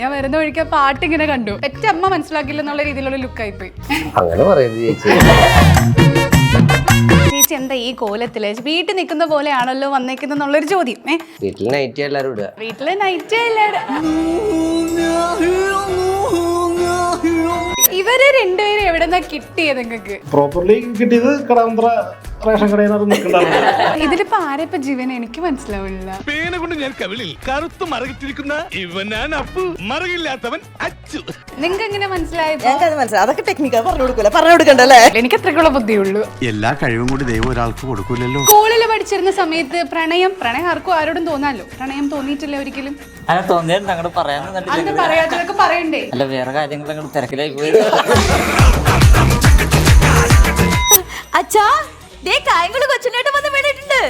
ഞാൻ വരുന്ന വഴിക്ക് ആ പാട്ട് ഇങ്ങനെ കണ്ടു. പെറ്റ അമ്മ മനസ്സിലാക്കില്ല എന്നുള്ള രീതിയിലുള്ള ലുക്കായി പോയി. അങ്ങനെ പറയുന്നത് ചേച്ചി. ചേച്ചി എന്താ ഈ കോലത്തില് വീട്ടിൽ നിൽക്കുന്ന പോലെയാണല്ലോ വന്നേക്കുന്നുള്ളൊരു ചോദ്യം. വീട്ടിൽ നൈറ്റ് എല്ലാരും ഇടുക. വീട്ടില് നൈറ്റ് ഇവര് രണ്ടുപേരും എവിടെന്നാ കിട്ടിയത് നിങ്ങൾക്ക്? പ്രോപ്പർലി കിട്ടിയത് കടവന്ത്ര റേഷൻ കടയിൽ ഇതിലിപ്പോ ആരെപ്പ ജീവൻ എനിക്ക് മനസ്സിലാവില്ല. പേന കൊണ്ട് ഞാൻ കവിളിൽ കറുത്ത് മറകിട്ടിരിക്കുന്ന ഇവനാണ് അപ്പു, മറകില്ലാത്തവൻ അച്ചു. നിങ്ങൾക്ക് എങ്ങനെ മനസ്സിലായത്? ഞങ്ങൾക്ക് മനസ്സിലായി. അതൊക്കെ ടെക്നിക്കാ, പറഞ്ഞു കൊടുക്കണ്ടല്ലേ? എനിക്ക് അത്രക്കുള്ള ബുദ്ധിയുള്ളൂ. എല്ലാ കഴിവും കൂടി ദൈവം ഒരാൾക്ക് കൊടുക്കൂലല്ലോ. സ്കൂളിൽ പഠിച്ചിരുന്ന സമയത്ത് പ്രണയം ആർക്കും ആരോടും തോന്നാലോ. പ്രണയം തോന്നിയിട്ടില്ല ഒരിക്കലും? അങ്ങനെ തോന്നിയായിരുന്നു. അങ്ങോട്ട് പറയാൻ പറയാത്തതൊക്കെ പറയണ്ടേ? അല്ല, വേറെ കാര്യങ്ങൾ അങ്ങോട്ട് തിരക്കിലായി പോയി. അച്ഛാ, ദേ കായംകുളം കൊച്ചിനേട്ടൻ വന്ന് വീണിട്ടുണ്ട്.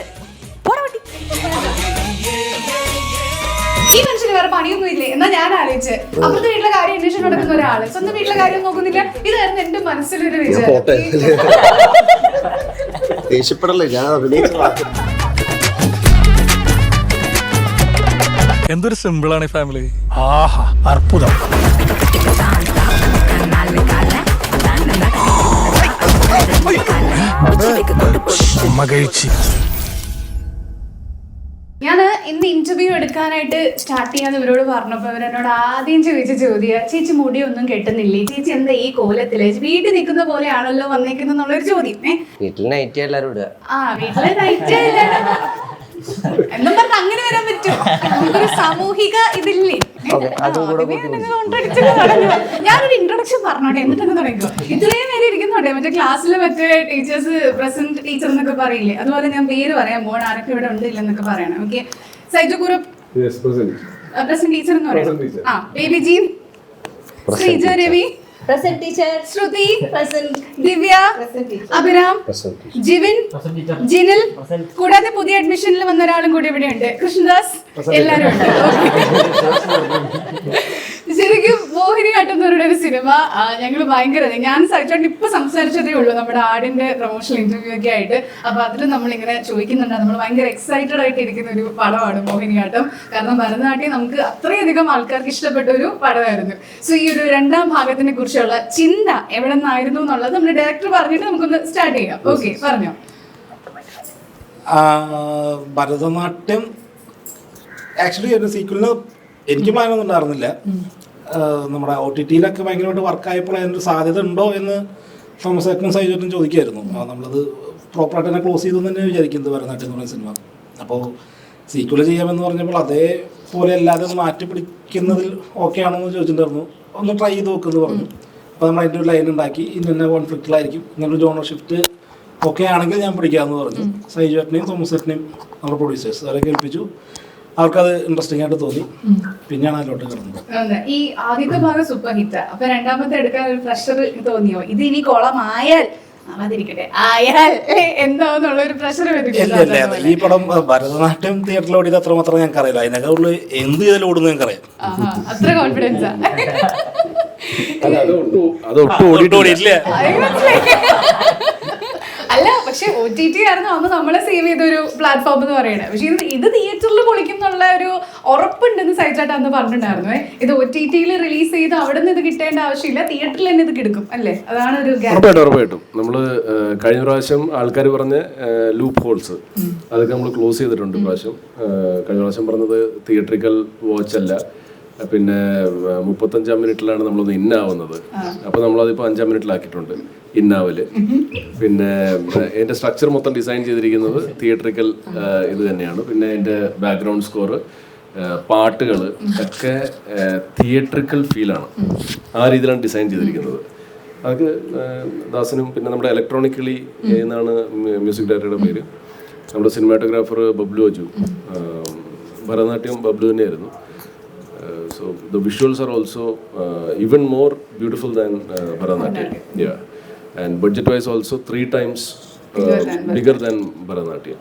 ഈ മനുഷ്യന് വേറെ പണിയൊന്നും ഇല്ലേ എന്നാ ഞാൻ ആലോചിച്ച്. അപ്പുറത്തെ വീട്ടിലെ കാര്യം അന്വേഷണം നടക്കുന്ന ഒരാള് സ്വന്തം വീട്ടിലെ കാര്യം നോക്കുന്നില്ല. ഇതായിരുന്നു എന്റെ മനസ്സിലൊരു വിചാരം. ദേഷ്യപ്പെടല്ലേ, ഞാൻ എന്തൊരു സിമ്പിളാണ് ഈ ഫാമിലി. ആഹാ, അർപ്പുതം. ഞാൻ ഇന്ന് ഇന്റർവ്യൂ എടുക്കാനായിട്ട് സ്റ്റാർട്ട് ചെയ്യാൻ ഇവരോട് പറഞ്ഞപ്പോ ഇവരെന്നോട് ആദ്യം ചോദിച്ച ചോദ്യം, ചേച്ചി മുടിയൊന്നും കെട്ടുന്നില്ലേ, ചേച്ചി എന്താ ഈ കോലത്തില് വീട്ടിൽ നിൽക്കുന്ന പോലെയാണല്ലോ വന്നേക്കുന്നുള്ളൊരു ചോദ്യം. വീട്ടിൽ നൈറ്റ് എല്ലാരും ഇടുക. വീട്ടിലെ നൈറ്റ് എന്നും പറഞ്ഞ അങ്ങനെ വരാൻ പറ്റും. നമുക്കൊരു സാമൂഹിക ഇതില്ലേ? ഞാനൊരു ഇൻട്രൊഡക്ഷൻ പറഞ്ഞോട്ടെ, എന്നിട്ടൊക്കെ തുടങ്ങിക്കോ. ഇത്രയും പേര് ഇരിക്കുന്നോട്ടെ, മറ്റേ ക്ലാസ്സിലെ മറ്റേ ടീച്ചേഴ്സ് പ്രസന്റ് ടീച്ചർ എന്നൊക്കെ പറയില്ലേ, അതുപോലെ ഞാൻ പേര് പറയാൻ പോകണം, ആരൊക്കെ ഇവിടെ ഉണ്ട് ഇല്ലെന്നൊക്കെ പറയണം. Okay, Saiju Kurup present teacher എന്ന് പറയണം. Baby Jean, Sreeja Ravi present teacher, Sruthi present, Divya Abhiram, Jivin, Jinil, കൂടാതെ പുതിയ അഡ്മിഷനിൽ വന്ന ഒരാളും കൂടി ഇവിടെ ഉണ്ട്, കൃഷ്ണദാസ്. എല്ലാരും ഉണ്ട്. ശരിക്കും മോഹിനിയാട്ടം എന്ന് പറയുന്ന ഒരു സിനിമ ഞങ്ങൾ ഭയങ്കര, ഞാൻ സൈച്ചോണ്ട് ഇപ്പൊ സംസാരിച്ചതേ ഉള്ളൂ നമ്മുടെ ആടിന്റെ പ്രൊമോഷണൽ ഇന്റർവ്യൂ ഒക്കെ ആയിട്ട്. അപ്പൊ അതിൽ നമ്മളിങ്ങനെ ചോദിക്കുന്നുണ്ട്, നമ്മൾ ഭയങ്കര എക്സൈറ്റഡ് ആയിട്ട് ഇരിക്കുന്ന ഒരു പടമാണ് മോഹിനിയാട്ടം. കാരണം ഭരതനാട്യം നമുക്ക് അത്രയധികം ആൾക്കാർക്ക് ഇഷ്ടപ്പെട്ട ഒരു പടമായിരുന്നു. സോ ഈ ഒരു രണ്ടാം ഭാഗത്തിനെ കുറിച്ചുള്ള ചിന്ത എവിടെ നിന്നായിരുന്നു എന്നുള്ളത് നമ്മുടെ ഡയറക്ടർ പറഞ്ഞിട്ട് നമുക്കൊന്ന് സ്റ്റാർട്ട് ചെയ്യാം. ഓക്കെ, പറഞ്ഞോ. ഭരതനാട്യം ആക്ച്വലി ഒരു സീക്വലിന് എനിക്ക് പ്ലാനൊന്നും ഉണ്ടായിരുന്നില്ല. നമ്മുടെ OTT-യിലൊക്കെ ഭയങ്കരമായിട്ട് വർക്കായപ്പോൾ അതിനൊരു സാധ്യത ഉണ്ടോ എന്ന് തോമസ് ഏട്ടനും സൈജോട്ടും ചോദിക്കായിരുന്നു. നമ്മളത് പ്രോപ്പറായിട്ട് തന്നെ ക്ലോസ് ചെയ്തു തന്നെ വിചാരിക്കുന്നത് ഭരതനാട്യം എന്ന് പറയുന്ന സിനിമ. അപ്പോൾ സീക്വൽ ചെയ്യാമെന്ന് പറഞ്ഞപ്പോൾ അതേപോലെ അല്ലാതെ ഒന്ന് മാറ്റി പിടിക്കുന്നതിൽ ഓക്കെ ആണെന്ന് ചോദിച്ചിട്ടുണ്ടായിരുന്നു. ഒന്ന് ട്രൈ ചെയ്ത് നോക്കുമെന്ന് പറഞ്ഞു. അപ്പോൾ നമ്മൾ അതിൻ്റെ ഒരു ലൈൻ ഉണ്ടാക്കി, ഇന്ന കോൺഫ്ലിക്റ്റിലായിരിക്കും, ഇങ്ങനൊരു ജോണർ ഷിഫ്റ്റ് ഓക്കെ ആണെങ്കിൽ ഞാൻ പിടിക്കാമെന്ന് പറഞ്ഞു. സൈജോട്ടിനെയും തോമസ് ഏട്ടനെയും നമ്മുടെ പ്രൊഡ്യൂസേഴ്സ് അവരെ കേൾപ്പിച്ചു. അവർക്കത് ഇൻട്രസ്റ്റിംഗ് ആയിട്ട് തോന്നി. പിന്നെയാണ് അതിലോട്ട് കിടന്നത്. ഈ ആദ്യത്തെ ഭാഗം സൂപ്പർ ഹിറ്റ്, അപ്പൊ രണ്ടാമത്തെ എടുക്കാൻ ഒരു പ്രഷർ തോന്നിയോ? ഇത് ഇനി കോളമായാൽ ആയാൽ എന്താന്നുള്ള ഒരു പ്രഷർ വരും. ഈ പടം ഭരതനാട്യം തിയേറ്ററിൽ ഓടിയത് അത്രമാത്രം ഞങ്ങൾക്ക് അറിയില്ല. അതിനൊക്കെ ഉള്ളു എന്ത് ചെയ്താലും ഓടുന്നത് ഞങ്ങൾക്ക് അറിയാം. അത്ര കോൺഫിഡൻസാ? അല്ല, പക്ഷെ OTT ആയിരുന്നു അന്ന് നമ്മളെ സേവ് ചെയ്തൊരു പ്ലാറ്റ്ഫോം എന്ന് പറയുന്നത്. പക്ഷെ ഇത് തിയേറ്ററിൽ പൊളിക്കും എന്നുള്ള ഒരു ഉറപ്പുണ്ടെന്ന് സൈജാട്ട് അന്ന് പറഞ്ഞിട്ടുണ്ടായിരുന്നു. ഇത് OTT-യിൽ റിലീസ് ചെയ്ത് അവിടെ നിന്ന് ഇത് കിട്ടേണ്ട ആവശ്യമില്ല, തിയേറ്ററിൽ തന്നെ ഇത് കിടക്കും അല്ലേ? അതാണ് ഒരു ഉറപ്പായിട്ടും നമ്മള് കഴിഞ്ഞ പ്രാവശ്യം ആൾക്കാർ പറഞ്ഞ ലൂപ്പ് ഹോൾസ് അതൊക്കെ നമ്മൾ ക്ലോസ് ചെയ്തിട്ടുണ്ട്. പ്രാവശ്യം കഴിഞ്ഞ പ്രാവശ്യം പറഞ്ഞത് തിയേറ്ററിക്കൽ വാച്ച് അല്ല, പിന്നെ 35 മിനിറ്റിലാണ് നമ്മളൊന്ന് ഇന്നാവുന്നത്. അപ്പോൾ നമ്മളതിപ്പോൾ 5 മിനിറ്റിലാക്കിയിട്ടുണ്ട് ഇന്നാവല്. പിന്നെ എൻ്റെ സ്ട്രക്ചർ മൊത്തം ഡിസൈൻ ചെയ്തിരിക്കുന്നത് തിയേറ്ററിക്കൽ ഇത് തന്നെയാണ്. പിന്നെ എൻ്റെ ബാക്ക്ഗ്രൗണ്ട് സ്കോർ, പാട്ടുകൾ ഒക്കെ തിയേറ്ററിക്കൽ ഫീലാണ്. ആ രീതിയിലാണ് ഡിസൈൻ ചെയ്തിരിക്കുന്നത്. അതൊക്കെ ദാസനും പിന്നെ നമ്മുടെ ഇലക്ട്രോണിക്കലി എന്നാണ് മ്യൂസിക് ഡയറക്ടറുടെ പേര്. നമ്മുടെ സിനിമാറ്റോഗ്രാഫർ ബബ്ലു അജു, ഭരതനാട്യം ബബ്ലു തന്നെയായിരുന്നു. So the visuals are also even more beautiful than Bharatanatyam. Yeah, and budget-wise also 3 times bigger than Bharatanatyam.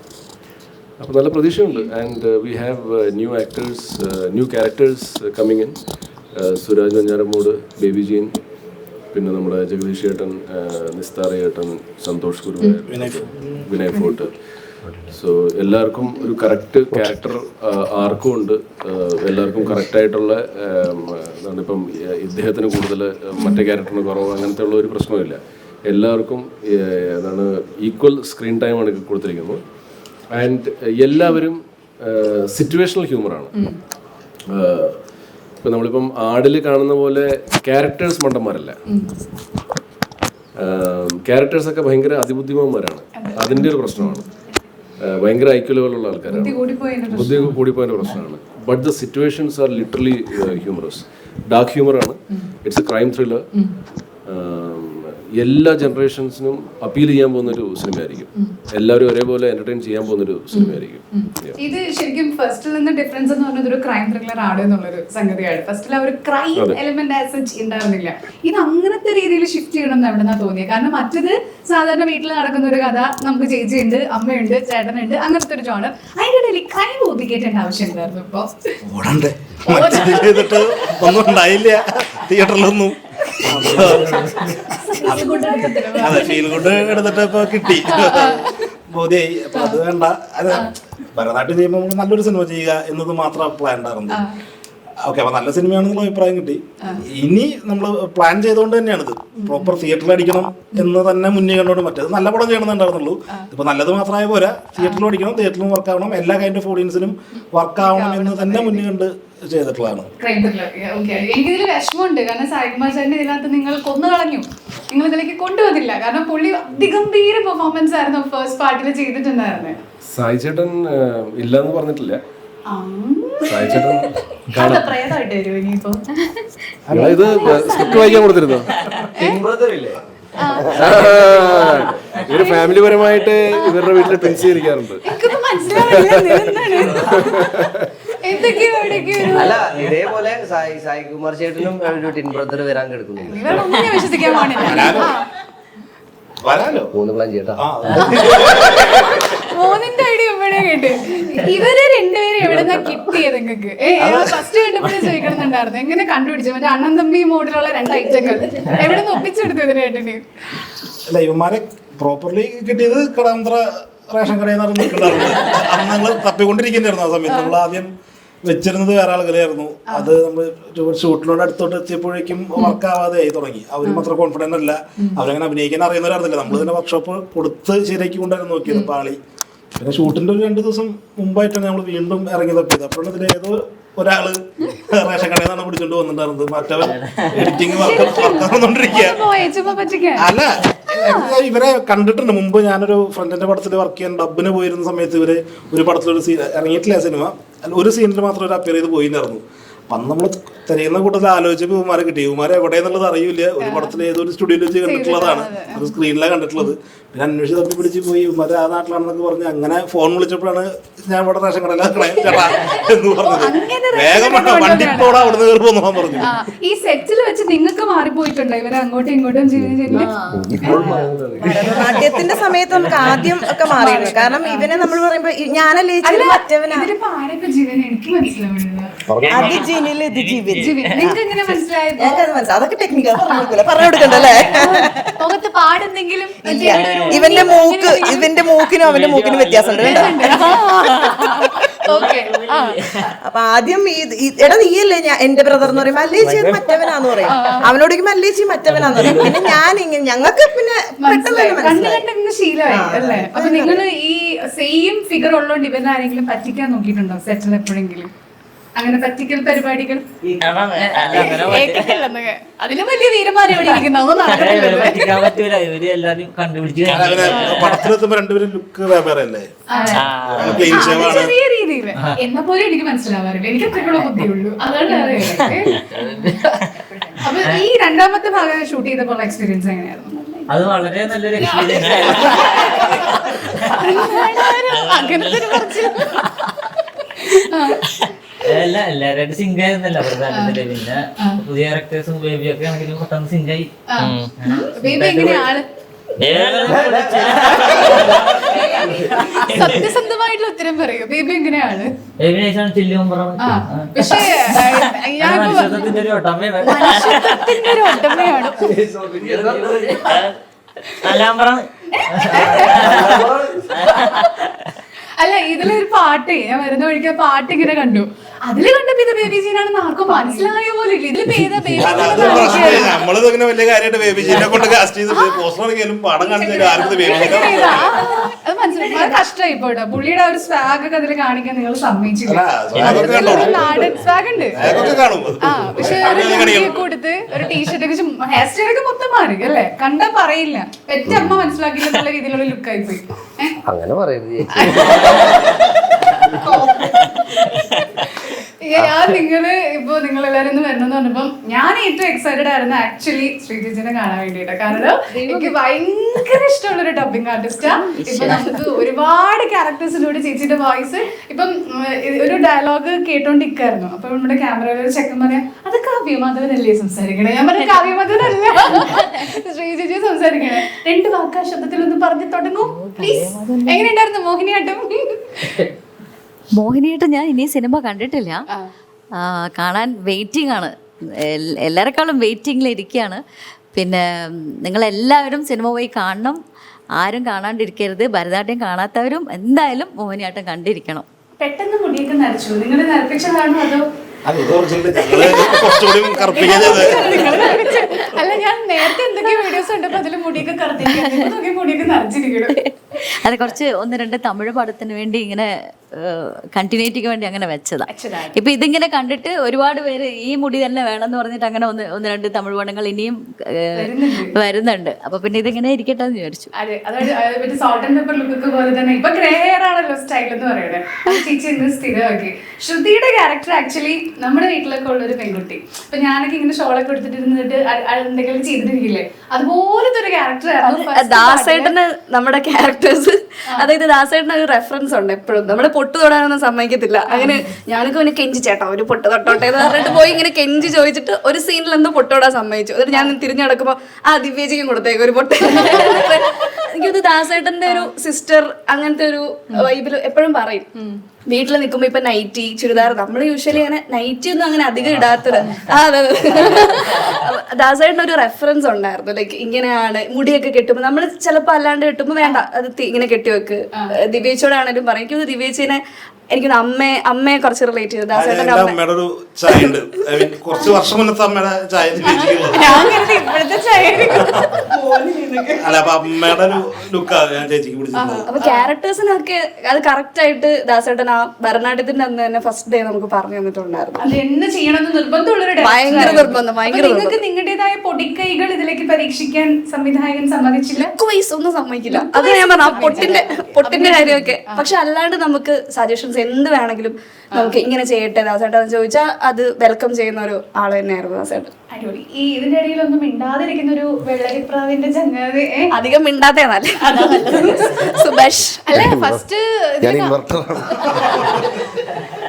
അപ്പോൾ നല്ല പ്രതീക്ഷയുണ്ട്. And we have new actors, new characters coming in. Suraj Venjaramoodu, Baby Jean, പിന്നെ നമ്മുടെ ജഗദീഷ് ഏട്ടൻ, നിസ്താർ ഏട്ടൻ, സന്തോഷ് കുരുവ, വിനയ് ഫോർട്ട്. സോ എല്ലാവർക്കും ഒരു കറക്റ്റ് ക്യാരക്ടർ ആർക്കും ഉണ്ട്. എല്ലാവർക്കും കറക്റ്റായിട്ടുള്ള എന്താണ് ഇപ്പം ഇദ്ദേഹത്തിന് കൂടുതൽ മറ്റേ ക്യാരക്ടറിന് കുറവ് അങ്ങനത്തെ ഉള്ള ഒരു പ്രശ്നമില്ല. എല്ലാവർക്കും എന്താണ് ഈക്വൽ സ്ക്രീൻ ടൈമാണ് കൊടുത്തിരിക്കുന്നത്. ആൻഡ് എല്ലാവരും സിറ്റുവേഷണൽ ഹ്യൂമറാണ്. ഇപ്പം നമ്മളിപ്പം ആടിൽ കാണുന്ന പോലെ ക്യാരക്ടേഴ്സ് മണ്ടന്മാരല്ല. ക്യാരക്ടേഴ്സൊക്കെ ഭയങ്കര അതിബുദ്ധിമാന്മാരാണ്. അതിൻ്റെ ഒരു പ്രശ്നമാണ്. ഭയങ്കര ഐക്യ ലെവലുള്ള ആൾക്കാരാണ്. ബുദ്ധി കൂടിപ്പോയതിൻ്റെ പ്രശ്നമാണ്. But the situations are literally humorous. Dark ഹ്യൂമറാണ്. It's a crime thriller. എല്ലാ ജനറേഷൻസിനും അപ്പീൽ ചെയ്യാൻ പോകുന്നൊരു സിനിമയായിരിക്കും. എല്ലാവരും ഒരേപോലെ എന്റർടൈൻ ചെയ്യാൻ പോകുന്നൊരു സിനിമയായിരിക്കും. ഇത് ശരിക്കും ഫസ്റ്റിൽ നിന്ന് ഡിഫറൻസ് എന്ന് പറഞ്ഞത് ഒരു ക്രൈം ത്രില്ലർ ആണ് എന്നുള്ളൊരു സംഗതിയാണ്. ഫസ്റ്റിൽ ആ ഒരു ക്രൈം എലിമെന്റ് ആസ് സച്ച് ഉണ്ടായിരുന്നില്ല. ഇത് അങ്ങനത്തെ രീതിയിൽ ഷിഫ്റ്റ് ചെയ്യണം എന്ന് എവിടെന്നാ തോന്നിയത്? കാരണം മറ്റത് സാധാരണ വീട്ടിൽ നടക്കുന്ന ഒരു കഥ, നമുക്ക് ചേച്ചിയുണ്ട്, അമ്മയുണ്ട്, ചേട്ടനുണ്ട്, അങ്ങനത്തെ ഒരു ജോണർ. അതിന്റെ ഇടയിൽ ക്രൈം ഒതുക്കേണ്ട ആവശ്യം ഉണ്ടായിരുന്നു. ഇപ്പൊ ചെയ്തിട്ട് ഒന്നും ഉണ്ടായില്ല തിയേറ്ററിലൊന്നും. അതെ, ഫീൽ ഗുഡ് എടുത്തിട്ട് ഇപ്പൊ കിട്ടി, ബോധ്യായി. അപ്പൊ അത് വേണ്ട. അത് ഭരതനാട്യം ചെയ്യുമ്പോൾ നമ്മൾ നല്ലൊരു സിനിമ ചെയ്യുക എന്നത് മാത്രം പ്ലാൻ ഉണ്ടായിരുന്നു. ഓക്കെ, അപ്പൊ നല്ല സിനിമയാണെന്നുള്ള അഭിപ്രായം കിട്ടി. ഇനി നമ്മൾ പ്ലാൻ ചെയ്തുകൊണ്ട് തന്നെയാണിത് പ്രോപ്പർ തിയേറ്ററിൽ അടിക്കണം എന്ന് തന്നെ മുന്നേ കണ്ടോണ്ട്. മറ്റേത് നല്ല പടം ചെയ്യണമെന്നുണ്ടായിരുന്നുള്ളൂ. ഇപ്പൊ നല്ലത് മാത്രമായ പോരാ, തിയേറ്ററിലും അടിക്കണം, തിയേറ്ററിലും വർക്ക് ആവണം, എല്ലാ കൈൻഡ് ഓഫ് ഓഡിയൻസിനും വർക്ക് ആവണം എന്ന് തന്നെ മുന്നേ കണ്ട് ചെയ്തിട്ടുള്ളതാണ്. എനിക്കിതിൽ വിഷമമുണ്ട്. കാരണം സായികുമാർ ചേട്ടൻ ഇതിനകത്ത് നിങ്ങൾ കൊന്നു കളഞ്ഞു, നിങ്ങൾ ഇതിലേക്ക് കൊണ്ടുവന്നില്ല. കാരണം പുള്ളി അതിഗംഭീര പെർഫോമൻസ് ആയിരുന്നു ഫസ്റ്റ് പാർട്ടിൽ ചെയ്തിട്ടുണ്ടായിരുന്നത്. സായി ചേട്ടൻ ഇല്ലെന്ന് പറഞ്ഞിട്ടില്ല. സായി ചേട്ടൻ ഇത് സ്ക്രിപ്റ്റ് വായിക്കാൻ കൊടുത്തിരുന്നോ? ഇവര് ഫാമിലി പരമായിട്ട് ഇവരുടെ വീട്ടിൽ ടെൻസ് ഇരിക്കാറുണ്ട്. അല്ല, ഇതേപോലെ സായികുമാർ ചേട്ടനും ഒരു ടിൻ ബ്രദർ വരാൻ കിടക്കുന്നു. വിശ്വസിക്കാൻ വരാലോ, 3 പ്ലാൻ ചേട്ടാ. മോനിന്റെ ഐഡിയ എവിടെ കേട്ട് ഇവരെ രണ്ടുപേരും എവിടെന്നാ കിട്ടിയത് നിങ്ങൾക്ക്? ഫസ്റ്റ് കണ്ടപ്പോഴേ ചോദിക്കണമെന്നുണ്ടായിരുന്നു, എങ്ങനെ കണ്ടുപിടിച്ചു? മറ്റേ അണ്ണൻ തമ്പി മോഡിലുള്ള 2 ഐറ്റങ്ങൾ എവിടെ നിന്ന് ഒപ്പിച്ചെടുത്തു ഇതിനായിട്ട്? അല്ല, ഇവന്മാരെ പ്രോപ്പർലി കിട്ടിയത് കടന്തറ റേഷൻ കടയിൽ നിന്ന് നിൽക്കുന്നുണ്ടായിരുന്നു. അന്ന് ഞങ്ങൾ തപ്പിക്കൊണ്ടിരിക്കുന്നതായിരുന്നു. ആ സമയത്ത് നമ്മൾ ആദ്യം വെച്ചിരുന്നത് വേറെ ആളുകളായിരുന്നു. അത് നമ്മൾ ഷൂട്ടിനോട് അടുത്തോട്ട് എത്തിയപ്പോഴേക്കും വർക്ക് ആവാതെ ആയി തുടങ്ങി. അവരും അത്ര കോൺഫിഡന്റ് അല്ല, അവരങ്ങനെ അഭിനയിക്കാൻ അറിയുന്നവരായിരുന്നില്ല. നമ്മൾ തന്നെ വർക്ക്ഷോപ്പ് കൊടുത്ത് ശരിയാക്കി കൊണ്ടായിരുന്നു നോക്കിയത് പാളി. പിന്നെ ഷൂട്ടിന്റെ ഒരു 2 ദിവസം മുമ്പായിട്ടാണ് നമ്മൾ വീണ്ടും ഇറങ്ങി തപ്പിയത്. അപ്പോഴാണ് ഇതിൽ ഏതോ ഒരാള് റേഷൻ കടയിൽ നിന്നാണ് പിടിച്ചോണ്ട് വന്നിട്ടുണ്ടായിരുന്നത്. മറ്റവൻ എഡിറ്റിംഗ് വർക്കൊണ്ടിരിക്കുക. അല്ല, ഇവരെ കണ്ടിട്ടുണ്ട് മുമ്പ്. ഞാനൊരു ഫ്രണ്ടിന്റെ പടത്തിൽ വർക്ക് ചെയ്യാൻ ഡബിന് പോയിരുന്ന സമയത്ത് ഇവര് ഒരു പടത്തിലൊരു സീൻ ഇറങ്ങിയിട്ടില്ല സിനിമ, ഒരു സീനിൽ മാത്രം ഒരു അപ്പിയർ ചെയ്ത് പോയിണ്ടായിരുന്നു. അപ്പം അന്ന് നമ്മൾ തിരയുന്ന കൂട്ടത്തിൽ ആലോചിച്ചപ്പോൾ ഇവന്മാരെ കിട്ടി. ഇവന്മാരെ എവിടെയെന്നുള്ളത് അറിയില്ല. ഒരു പടത്തിൽ ഏതൊരു സ്റ്റുഡിയോയിൽ വെച്ച് കണ്ടിട്ടുള്ളതാണ്, ഒരു സ്ക്രീനിലാണ് കണ്ടിട്ടുള്ളത്. പിന്നെ അന്വേഷിച്ച് തപ്പി പിടിച്ച് പോയി ഇവന്മാരെ ആ നാട്ടിലാണെന്നൊക്കെ പറഞ്ഞ് അങ്ങനെ ഫോൺ വിളിച്ചപ്പോഴാണ് ഞാൻ ഇവിടെ റേഷൻ കടയിലാണ് ചേട്ടാ എന്ന് പറഞ്ഞത്. വേഗം വണ്ടിപ്പോടെ അവിടെ നിന്ന് കയറി പോകാൻ പറഞ്ഞു. ഈ സെറ്റിൽ വെച്ച് നിങ്ങൾക്ക് മാറിപ്പോയിട്ടുണ്ടോ ഇവരെ അങ്ങോട്ടും ഇങ്ങോട്ടും ഭരതനാട്യത്തിന്റെ സമയത്ത് നമുക്ക് ആദ്യം ഒക്കെ മാറിയിരുന്നു. കാരണം ഇവനെ നമ്മൾ പറയുമ്പോ ഞാനല്ലേ മറ്റവനാ, എനിക്ക് മനസ്സിലാവുന്നില്ല. അത് ജിനില് ഇത് ജീവൻ. നിങ്ങൾക്ക് എങ്ങനെ മനസ്സിലായത്? അതൊക്കെ ടെക്നിക്കാ പറഞ്ഞു കൊടുക്കണ്ടല്ലേ? മുഖത്ത് പാടെന്തെങ്കിലും ഇവന്റെ മൂക്കിനും അവന്റെ മൂക്കിനും വ്യത്യാസമുണ്ട്. അപ്പൊ ആദ്യം എടാ നീയല്ലേ എന്റെ ബ്രദർ എന്ന് പറയുമ്പോ അല്ലേച്ചി അത് മറ്റവനാന്ന് പറയും. അവനോടേക്കും അല്ലേച്ചി മറ്റവനാന്ന് പറയും. പിന്നെ ഞാൻ ഇങ്ങനെ ഞങ്ങൾക്ക് പിന്നെ ശീലമായി അല്ലേ? അപ്പൊ നിങ്ങൾ ഈ സെയിം ഫിഗർ ഉള്ളതുകൊണ്ട് ഇവരെ ആരെങ്കിലും പറ്റിക്കാൻ നോക്കിയിട്ടുണ്ടോ സെറ്റിൽ എപ്പോഴെങ്കിലും? അങ്ങനെ പറ്റിക്കൽ പരിപാടികൾ അതിലും വലിയ വീരന്മാരെ എവിടെ പടത്തിലെത്തുമ്പോ രണ്ടുപേരും ലുക്ക് വേറെയല്ലേ? ചെറിയ രീതിയിൽ എന്നെ പോലെ എനിക്ക് മനസ്സിലാവാറില്ല. എനിക്ക് അത്രയുള്ള ബുദ്ധിയുള്ളൂ, അതുകൊണ്ട് അറിയാം. അപ്പൊ ഈ 2ാമത്തെ ഭാഗം ഷൂട്ട് ചെയ്തപ്പോൾ എക്സ്പീരിയൻസ് എങ്ങനെയായിരുന്നു? അത് വളരെ നല്ലൊരു എക്സ്പീരിയൻസ് അങ്ങനത്തെ ഒരു കുറച്ച് എല്ലാവരും സിങ്ക് ആയിരുന്നല്ലോ പ്രധാനത്തില്. പിന്നെ പുതിയ ക്യാരക്ടേഴ്സും ബേബിയൊക്കെ ആണെങ്കിലും പെട്ടെന്ന് സിങ്കായി. ബേബി എങ്ങനെയാണ്? സത്യസന്ധമായിട്ടുള്ള ഉത്തരം പറയൂ. ബേബി എങ്ങനെയാണ്? പക്ഷേ മനുഷ്യത്വത്തിന്റെ ഒരു ഒട്ടമ്മയാണ്. അല്ല ഇതിലൊരു പാട്ട് ഞാൻ വരുന്ന വഴിക്ക് പാട്ട് ഇങ്ങനെ കണ്ടു. അതില് കണ്ടപ്പോ ഇത് ബേബി ജീനാണെന്ന് ആർക്കും മനസ്സിലായ പോലെ ഇല്ല. ഇതിലിപ്പോ ഏതാ ബേബി? നമ്മളിത് അങ്ങനെ വലിയ കാര്യമായിട്ട് ബേബി ജീനെ കൊണ്ട് കാസ്റ്റ് ചെയ്ത് പോസ്റ്റർ ആണെങ്കിലും പടം കാണിച്ചാലും ആർക്കും ബേബി ജീനെ അത് മനസ്സിലായി. അത് കഷ്ടമായി പോട്ടോ. പുള്ളിയുടെ ആ ഒരു സ്വാഗ് ഒക്കെ അതിൽ കാണിക്കാൻ നിങ്ങൾ സമ്മതിച്ചില്ല. നാടൻ സ്വാഗ് ഉണ്ട്. ആ പക്ഷെ കൊടുത്ത് ഒരു ടീഷർട്ട് ഒക്കെ ഹെയർ സ്റ്റൈൽ ഒക്കെ മൊത്തം മാറി അല്ലേ? കണ്ടാ പറയില്ല. പെറ്റ അമ്മ മനസ്സിലാക്കില്ല എന്നുള്ള രീതിയിലുള്ള ലുക്കായി പോയി. അങ്ങനെ പറയരുത്. നിങ്ങള് ഇപ്പൊ നിങ്ങളെല്ലാരും ഇന്ന് വരണമെന്ന് പറഞ്ഞപ്പം ഞാൻ ഏറ്റവും എക്സൈറ്റഡ് ആയിരുന്നു ആക്ച്വലി ശ്രീജിത്തിനെ കാണാൻ വേണ്ടിട്ട്. കാരണം എനിക്ക് ഭയങ്കര ഇഷ്ടമുള്ള ഒരു ഡബിങ് ആർട്ടിസ്റ്റാ. ഇപ്പൊ നമുക്ക് ഒരുപാട് ക്യാരക്ടേഴ്സിലൂടെ ചേച്ചിയുടെ വോയിസ് ഇപ്പം ഒരു ഡയലോഗ് കേട്ടോണ്ടിരിക്കായിരുന്നു. അപ്പൊ നമ്മുടെ ക്യാമറയിൽ ചെക്കൻ പറയാ അത് കാവ്യമാധവനല്ലേ സംസാരിക്കണേ. ഞാൻ പറഞ്ഞ കാവ്യമാധവനല്ല, ശ്രീജിജി സംസാരിക്കണേ. 2 വാക്ക് ആ ശബ്ദത്തിലൊന്ന് പറഞ്ഞു തുടങ്ങും പ്ലീസ്. എങ്ങനെയുണ്ടായിരുന്നു മോഹിനിയാട്ടം? മോഹിനിയാട്ടം ഞാൻ ഇനി സിനിമ കണ്ടിട്ടില്ല, കാണാൻ വെയിറ്റിംഗ് ആണ്. എല്ലാവരെക്കാളും വെയിറ്റിംഗിലിരിക്കുകയാണ്. പിന്നെ നിങ്ങളെല്ലാവരും സിനിമ പോയി കാണണം, ആരും കാണാണ്ടിരിക്കരുത്. ഭരതനാട്യം കാണാത്തവരും എന്തായാലും മോഹിനിയാട്ടം കണ്ടിരിക്കണം. പെട്ടെന്ന് മുടിയൊക്കെ നരച്ചു. നിങ്ങൾ നരപ്പിച്ചതാണോ അതോ? അല്ല ഞാൻ നേരത്തെ എന്തൊക്കെയോ വീഡിയോസ് കണ്ടപ്പോ അതിൽ മുടിയൊക്കെ കറുത്തിരിക്കും, മുടിയൊക്കെ നരച്ചിരിക്കണം. അത് കുറച്ച് 1-2 തമിഴ് പടത്തിന് വേണ്ടി ഇങ്ങനെ കണ്ടിന്യൂറ്റിക്ക് വേണ്ടി അങ്ങനെ വെച്ചതാ. ഇപ്പൊ ഇതിങ്ങനെ കണ്ടിട്ട് ഒരുപാട് പേര് ഈ മുടി തന്നെ വേണമെന്ന് പറഞ്ഞിട്ട് അങ്ങനെ 1-2 തമിഴ് പടങ്ങൾ ഇനിയും വരുന്നുണ്ട്. അപ്പൊ പിന്നെ ഇതിങ്ങനെ ഇരിക്കട്ടെ എന്ന് വിചാരിച്ചു. അതെ, അതായത് സോൾട്ട് ആൻഡ് പെപ്പർ ലുക്കൊക്കെ പോലെ തന്നെ ഇപ്പൊ ഗ്രേ ഹെയർ ആണല്ലോ സ്റ്റൈൽ എന്ന് പറയുന്നത്. ചേച്ചി ഇന്ന് സ്ഥിരമാക്കി. ശ്രുതിയുടെ ക്യാരക്ടർ ആക്ച്വലി നമ്മുടെ വീട്ടിലൊക്കെ ഉള്ള ഒരു പെൺകുട്ടി. ഇപ്പൊ ഞാനൊക്കെ ഇങ്ങനെ ഷോളൊക്കെ എടുത്തിട്ടിരുന്നിട്ട് എന്തെങ്കിലും ചെയ്തിട്ടിരിക്കില്ലേ, അതുപോലത്തെ ഒരു ക്യാരക്ടർ ആയിരുന്നു ദാസേട്ടന്. നമ്മുടെ ക്യാരക്ടേഴ്സ്, അതായത് ദാസേട്ടന് ഒരു റെഫറൻസ് ഉണ്ട് എപ്പോഴും. നമ്മള് പൊട്ട് തൊടാനൊന്നും സമ്മതിക്കത്തില്ല. അങ്ങനെ ഞാനൊക്കെ ഇങ്ങനെ കെഞ്ചി ചേട്ടാ ഒരു പൊട്ട് തൊട്ടോട്ടെ എന്ന് പറഞ്ഞിട്ട് പോയി ഇങ്ങനെ കെഞ്ചി ചോദിച്ചിട്ട് ഒരു സീനിൽ എന്തോ പൊട്ട് തൊടാൻ സമ്മതിച്ചു. എന്നിട്ട് ഞാൻ തിരിഞ്ഞു നടക്കുമ്പോ ദിവ്യജിക്കും കൊടുത്തേക്ക് ഒരു പൊട്ട്. എനിക്കത് ദാസേട്ടന്റെ ഒരു സിസ്റ്റർ അങ്ങനത്തെ ഒരു വൈബിൽ എപ്പോഴും പറയും. വീട്ടിൽ നിൽക്കുമ്പോ ഇപ്പൊ നൈറ്റി ചുരിദാർ, നമ്മൾ യൂഷ്വലി അങ്ങനെ നൈറ്റി ഒന്നും അങ്ങനെ അധികം ഇടാത്തത്. അതെ, ദാസേട്ടന് ഒരു റെഫറൻസ് ഉണ്ടായിരുന്നു. ലൈക്ക് ഇങ്ങനെയാണ് മുടിയൊക്കെ കെട്ടുമ്പോ നമ്മൾ ചിലപ്പോ അല്ലാണ്ട് കെട്ടുമ്പോ വേണ്ട അത് ഇങ്ങനെ കെട്ടിവെക്ക്. ദിവ്യേച്ചോടാണേലും പറയും. എനിക്കൊന്ന് ദിവ്യേച്ചിനെ എനിക്കൊന്ന് അമ്മയെ കുറച്ച് റിലേറ്റ് ചെയ്തു. ദാസേട്ടന്റെ അമ്മയുടെ ഒരു ചായ ഉണ്ട്, കുറച്ച് വർഷം മുന്നത്തെ അമ്മയുടെ ചായ. അല്ല അപ്പൊ അമ്മയുടെ ഒരു ലുക്കാണ് ഞാൻ ചേച്ചിക്ക് പിടിച്ചത്. അപ്പൊ ക്യാരക്ടേഴ്സിനൊക്കെ അത് കറക്റ്റ് ആയിട്ട് ദാസേട്ടൻ ആ ഭരതനാട്യത്തിന്റെ അന്ന് തന്നെ ഫസ്റ്റ് ഡേ നമുക്ക് പറഞ്ഞു തന്നിട്ടുണ്ടായിരുന്നു. അത് എന്ന് ചെയ്യണമെന്ന് നിർബന്ധമുള്ളൊരു ഭയങ്കര നിർബന്ധം. നിങ്ങൾക്ക് നിങ്ങളുടേതായ പൊടിക്കൈകൾ ഇതിലേക്ക് പരീക്ഷിക്കാൻ സംവിധായകൻ സമ്മതിച്ചില്ല? ഒന്നും സമ്മതിക്കില്ല. അത് ഞാൻ പറഞ്ഞ പൊട്ടിന്റെ കാര്യമൊക്കെ. പക്ഷെ അല്ലാണ്ട് നമുക്ക് സജഷൻസ് എന്ത് വേണമെങ്കിലും നമുക്ക് ഇങ്ങനെ ചെയ്യട്ടെ ദാസേട്ടൻ എന്ന് ചോദിച്ചാൽ അത് വെൽക്കം ചെയ്യുന്ന ഒരു ആള് തന്നെയായിരുന്നു ദാസേട്ടൻ. അടിപൊളി. ഈ ഇതിന്റെ ഇടയിലൊന്നും മിണ്ടാതിരിക്കുന്ന ഒരു വെള്ളരിപ്രാവിന്റെ ചങ്ങാതി അധികം മിണ്ടാത്തേ സുബേഷ് അല്ലെ? ഫസ്റ്റ്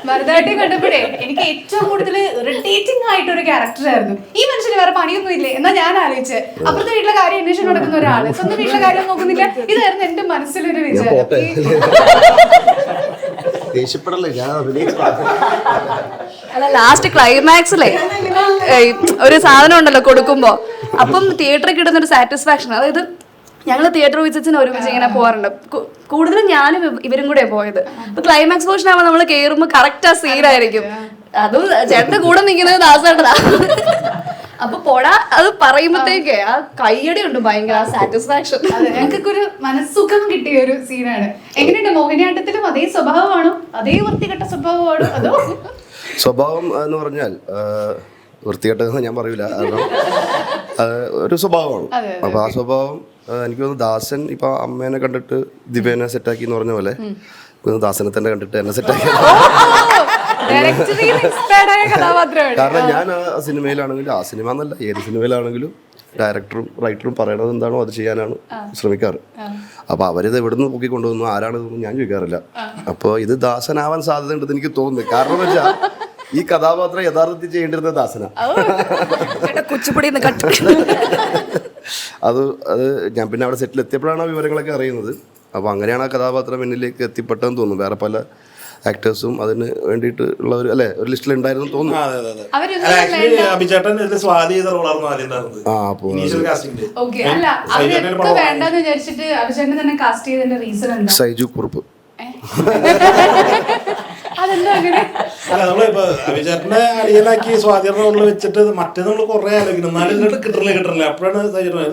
ഭരതനാട്യം കണ്ടപ്പോഴേ എനിക്ക് ഏറ്റവും കൂടുതൽ ഇറിറ്റേറ്റിംഗ് ആയിട്ടൊരു ക്യാരക്ടർ ആയിരുന്നു. ഈ മനുഷ്യന് വേറെ പണിയൊന്നും ഇല്ലേ എന്നാ ഞാൻ ആലോചിച്ച്. അപ്പുറത്തെ വീട്ടിലെ കാര്യം അന്വേഷണം നടക്കുന്ന ഒരാള് സ്വന്തം വീട്ടിലെ കാര്യം നോക്കുന്നില്ല. ഇതായിരുന്നു എന്റെ മനസ്സിലൊരു വിചാരം. അല്ല ലാസ്റ്റ് ക്ലൈമാക്സിലെ ഒരു സാധനം ഉണ്ടല്ലോ കൊടുക്കുമ്പോ, അപ്പം തിയേറ്ററിൽ കിട്ടുന്ന ഒരു സാറ്റിസ്ഫാക്ഷൻ. അതായത് ഞങ്ങൾ തിയേറ്റർ വിസിറ്റ്സിന് ഒരുമിച്ച് ഇങ്ങനെ പോകാറുണ്ട്. കൂടുതലും ഞാനും ഇവരും കൂടെ പോയത്. അപ്പൊ ക്ലൈമാക്സ് പോർഷൻ ആവുമ്പോൾ നമ്മൾ കയറുമ്പോൾ കറക്റ്റ് ആ സീനായിരിക്കും. അതും ചേട്ടന്റെ കൂടെ നിൽക്കുന്നത് ദാസേട്ടനാ. അപ്പൊ പൊട അത് പറയുമ്പോഴത്തേക്ക് ആ കയ്യടി ഉണ്ട്, ഭയങ്കര സാറ്റിസ്ഫാക്ഷൻ. ഞങ്ങൾക്കൊക്കെ ഒരു മനസ്സുഖം കിട്ടിയ ഒരു സീനാണ്. എങ്ങനെയുണ്ട് മോഹിനിയാട്ടത്തിലും അതേ സ്വഭാവമാണോ, അതേ വൃത്തികെട്ട സ്വഭാവമാണോ? അതോ സ്വഭാവം എന്ന് പറഞ്ഞാൽ വൃത്തികെട്ടതെന്ന് ഞാൻ പറയൂല, കാരണം ഒരു സ്വഭാവമാണ്. അപ്പൊ ആ സ്വഭാവം എനിക്ക് തോന്നുന്നു ദാസൻ ഇപ്പൊ അമ്മേനെ കണ്ടിട്ട് ദിവ്യനെ സെറ്റാക്കി എന്ന് പറഞ്ഞ പോലെ ദാസനെ തന്നെ കണ്ടിട്ട് എന്നെ സെറ്റാക്കി. കാരണം ഞാൻ ആ സിനിമയിലാണെങ്കിലും, ആ സിനിമ എന്നല്ല ഏത് സിനിമയിലാണെങ്കിലും ഡയറക്ടറും റൈറ്ററും പറയണത് എന്താണോ അത് ചെയ്യാനാണ് ശ്രമിക്കാറ്. അപ്പോൾ അവരിത് എവിടുന്ന് പൊക്കി കൊണ്ടുവന്നു ആരാണിതൊന്നും ഞാൻ ചോദിക്കാറില്ല. അപ്പോൾ ഇത് ദാസനാവാൻ സാധ്യത ഉണ്ടെന്ന് എനിക്ക് തോന്നുന്നു. കാരണം എന്ന് വെച്ചാൽ ഈ കഥാപാത്രം യഥാർത്ഥത്തിൽ ചെയ്യേണ്ടിരുന്നത് ദാസന. അത് ഞാൻ പിന്നെ അവിടെ സെറ്റിൽ എത്തിയപ്പോഴാണ് ആ വിവരങ്ങളൊക്കെ അറിയുന്നത്. അപ്പോൾ അങ്ങനെയാണ് ആ കഥാപാത്രം എന്നിലേക്ക് എത്തിപ്പെട്ടതെന്ന് തോന്നുന്നു. വേറെ പല ആക്ടേഴ്സും അതിന് വേണ്ടിയിട്ട് ഉള്ള ഒരു അല്ലേ ഒരു ലിസ്റ്റിൽ ഉണ്ടായിരുന്നു തോന്നുന്നു. അതെ അതെ അതെ. ആക്ച്വലി അഭിചേട്ടൻ ഇതിൽ സ്വാതി ചെയ്ത റോളായിരുന്നു ആദ്യം ഉണ്ടായിരുന്നത്. ഇനീഷ്യൽ കാസ്റ്റിംഗില് ഓക്കെ. അല്ല അവരൊക്കെ വേണ്ടെന്ന് വിചാരിച്ചിട്ട് അഭിചേട്ടനെ തന്നെ കാസ്റ്റ് ചെയ്തതിന്റെ റീസൺ എന്താ? സൈജു കുറുപ്പ്. അതെന്താ അങ്ങനെ? അല്ല നമ്മളിപ്പോ അഭിചേട്ടനെ അടിയനാക്കി സ്വാധീനം റോളിൽ വെച്ചിട്ട് മറ്റേ നമ്മൾ കുറെ ആലോചിക്കണം, എന്നാലും ഇതിലോട്ട് കിട്ടില്ല. അപ്പോഴാണ്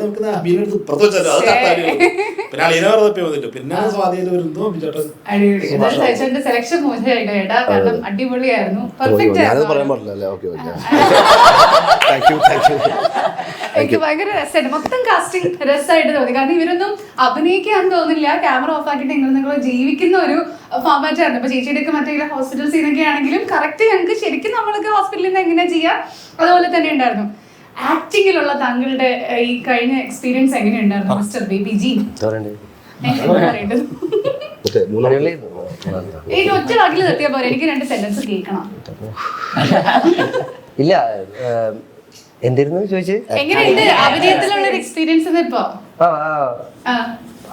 നമുക്ക് അഭിനയം ഇപ്പുറത്ത് വെച്ചാൽ അത് കത്താരി പിന്നെ അളിയനെ വേറെ തപ്പി വന്നിട്ട് പിന്നെ സ്വാധീനം വരുന്നു അഭിചേട്ടൻ. സജിച്ചേട്ടന്റെ സെലക്ഷൻ മോശമായിട്ടോ ഏട്ടാ, കാരണം അടിപൊളിയായിരുന്നു, പെർഫെക്റ്റ് ഞാനത് ആയിരുന്നു. പറയാൻ പാടില്ല അല്ലേ? Okay okay. Thank you thank you. എനിക്ക് ഭയങ്കര രസമായിട്ട് മൊത്തം കാസ്റ്റിംഗ് രസമായിട്ട് തോന്നി. കാരണം ഇവരൊന്നും അഭിനയിക്കാൻ തോന്നില്ല, ക്യാമറ ഓഫ് ആക്കിയിട്ട് നിങ്ങൾ ജീവിക്കുന്ന ഒരു ഫോർമാറ്റ് ആയിരുന്നു. ഇപ്പൊ ചേച്ചിയുടെയൊക്കെ മറ്റേ ഹോസ്പിറ്റൽ സീനൊക്കെ ആണെങ്കിലും കറക്റ്റ് ഞങ്ങൾക്ക് ശരിക്കും നമ്മളൊക്കെ ഹോസ്പിറ്റലിൽ നിന്ന് എങ്ങനെ ചെയ്യാം അതുപോലെ തന്നെ ഉണ്ടായിരുന്നു. ആക്ടിങ്ങിലുള്ള താങ്കളുടെ ഈ കഴിഞ്ഞ എക്സ്പീരിയൻസ് എങ്ങനെയുണ്ടായിരുന്നു മിസ്റ്റർ ബേബി ജി? ഈ ഒറ്റ വാക്കിൽ നിർത്തിയാ പോലെ എനിക്ക് 2 സെന്റൻസ് കേൾക്കണം. ഇല്ല, എന്തായിരുന്നു ചോദിച്ചത്? എങ്ങനെയുണ്ട് അഭിനയത്തിലുള്ള എക്സ്പീരിയൻസ്? ഇപ്പോ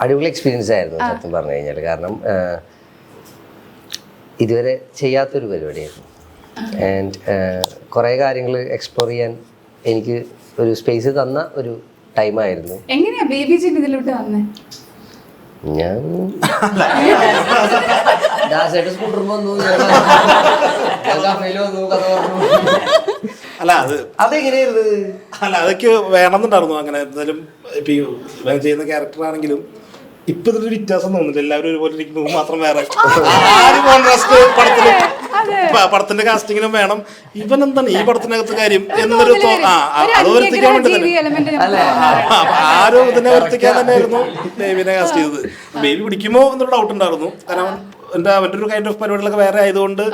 അടിപൊളി എക്സ്പീരിയൻസ് ആയിരുന്നു സത്യം പറഞ്ഞു കഴിഞ്ഞാൽ. കാരണം ഇതുവരെ ചെയ്യാത്തൊരു പരിപാടിയായിരുന്നു. ആൻഡ് കുറേ കാര്യങ്ങൾ എക്സ്പ്ലോർ ചെയ്യാൻ എനിക്ക് ഒരു സ്പേസ് തന്ന ഒരു ടൈമായിരുന്നു. എങ്ങനെയാ ബേബി ജി ഇതിലോട്ട് വന്നേ? ഞാൻ ദാസേട്ടൻ സ്കൂട്ടർ വന്നു, കഫേല് വന്നു, കഥ പറഞ്ഞു. അല്ല അതെങ്ങനെയായിരുന്നു? അല്ല അതൊക്കെ വേണമെന്നുണ്ടായിരുന്നു. അങ്ങനെ എന്തായാലും ഇപ്പൊ ചെയ്യുന്ന ക്യാരക്ടർ ആണെങ്കിലും ഇപ്പൊ ഇതിലൊരു വ്യത്യാസം തോന്നുന്നില്ല. എല്ലാവരും ഒരുപോലെ ഇരിക്കുന്നു, മാത്രം വേറെ കോൺട്രാസ്റ്റ് പടത്തിന്റെ കാസ്റ്റിങ്ങിനും വേണം. ഇവൻ എന്താണ് ഈ പടത്തിനകത്ത് കാര്യം എന്നൊരു അത് വരുത്തിക്കാൻ വേണ്ടി തന്നെ ആരും ഇതിനെ വരുത്തിക്കാൻ തന്നെയായിരുന്നു ബേബിനെ കാസ്റ്റ് ചെയ്തത്. ബേബി പിടിക്കുമോ എന്നൊരു ഡൗട്ട് ഉണ്ടായിരുന്നു. കാരണം അവന്റെ ഒരു കൈൻഡ് ഓഫ് പരിപാടികളൊക്കെ വേറെ ആയതുകൊണ്ട്